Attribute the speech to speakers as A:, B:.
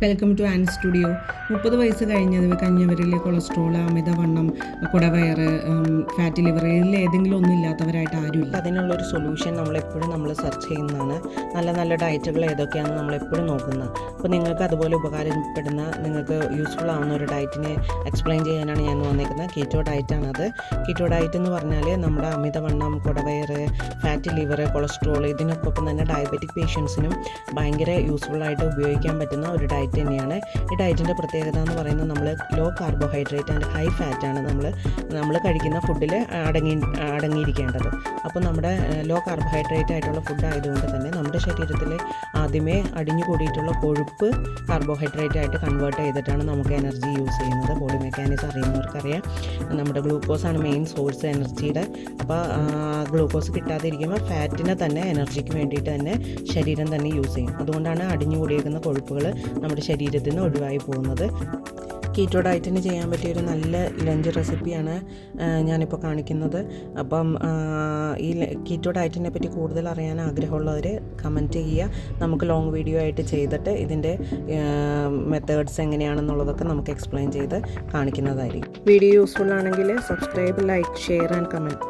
A: Welcome to an studio. 30 വയസ്സ് കഴിഞ്ഞവരിൽ cholesterol, അമിതവണ്ണം, കുടവയറ്, fatty liver ഇതിൽ ഏതെങ്കിലും ഒന്നും ഇല്ലാത്തവരായിട്ട് ആരുമില്ല.
B: അതിനുള്ളൊരു സൊല്യൂഷൻ നമ്മൾ സെർച്ച് ചെയ്യുന്നതാണ്. നല്ല നല്ല ഡയറ്റുകൾ ഏതൊക്കെയാണെന്ന് നമ്മളെപ്പോഴും നോക്കുന്നത്. അപ്പോൾ നിങ്ങൾക്ക് അതുപോലെ ഉപകാരപ്പെടുന്ന, നിങ്ങൾക്ക് യൂസ്ഫുൾ ആവുന്ന ഒരു ഡയറ്റിനെ എക്സ്പ്ലെയിൻ ചെയ്യാനാണ് ഞാൻ വന്നിരിക്കുന്നത്. കീറ്റോ ഡയറ്റാണത്. കീറ്റോ ഡയറ്റ് എന്ന് പറഞ്ഞാൽ നമ്മുടെ അമിതവണ്ണം, കുടവയറ്, ഫാറ്റി ലിവർ, കൊളസ്ട്രോൾ ഇതിനൊപ്പം തന്നെ ഡയബറ്റിക് പേഷ്യൻസിനും ഭയങ്കര യൂസ്ഫുള്ളായിട്ട് ഉപയോഗിക്കാൻ പറ്റുന്ന ഒരു ഡയറ്റ് തന്നെയാണ്. ഈ ഡയറ്റിൻ്റെ പ്രത്യേകത എന്ന് പറയുന്നത് നമ്മൾ ലോ കാർബോഹൈഡ്രേറ്റ് ആൻഡ് ഹൈ ഫാറ്റാണ് നമ്മൾ കഴിക്കുന്ന ഫുഡിൽ അടങ്ങിയിരിക്കേണ്ടത്. അപ്പോൾ നമ്മുടെ ലോ കാർബോഹൈഡ്രേറ്റ് ആയിട്ടുള്ള ഫുഡ് ആയതുകൊണ്ട് തന്നെ നമ്മുടെ ശരീരത്തിൽ ആദ്യമേ അടിഞ്ഞു കൂടിയിട്ടുള്ള കൊഴുപ്പ് കാർബോഹൈഡ്രേറ്റ് ആയിട്ട് കൺവേർട്ട് ചെയ്തിട്ടാണ് നമുക്ക് എനർജി യൂസ് ചെയ്യുന്നത്. ബോഡി മെക്കാനിസം അറിയുന്നവർക്കറിയാം, നമ്മുടെ ഗ്ലൂക്കോസാണ് മെയിൻ സോഴ്സ് എനർജിയുടെ. അപ്പോൾ ഗ്ലൂക്കോസ് കിട്ടാതിരിക്കുമ്പോൾ ഫാറ്റിനെ തന്നെ എനർജിക്ക് വേണ്ടിയിട്ട് തന്നെ ശരീരം തന്നെ യൂസ് ചെയ്യും. അതുകൊണ്ടാണ് അടിഞ്ഞു കൂടിയേക്കുന്ന കൊഴുപ്പുകൾ നമ്മുടെ ശരീരത്തിൽ നിന്ന് ഒഴിവായി പോകുന്നത്. കീറ്റോ ഡയറ്റിന് ചെയ്യാൻ പറ്റിയൊരു നല്ല ലഞ്ച് റെസിപ്പിയാണ് ഞാനിപ്പോൾ കാണിക്കുന്നത്. അപ്പം ഈ കീറ്റോ ഡയറ്റിനെ പറ്റി കൂടുതൽ അറിയാൻ ആഗ്രഹമുള്ളവർ കമൻറ്റ് ചെയ്യുക. നമുക്ക് ലോങ് വീഡിയോ ആയിട്ട് ചെയ്തിട്ട് ഇതിൻ്റെ മെത്തേഡ്സ് എങ്ങനെയാണെന്നുള്ളതൊക്കെ നമുക്ക് എക്സ്പ്ലെയിൻ ചെയ്ത് കാണിക്കുന്നതായിരിക്കും. വീഡിയോ യൂസ്ഫുൾ ആണെങ്കിൽ subscribe, like, share and comment.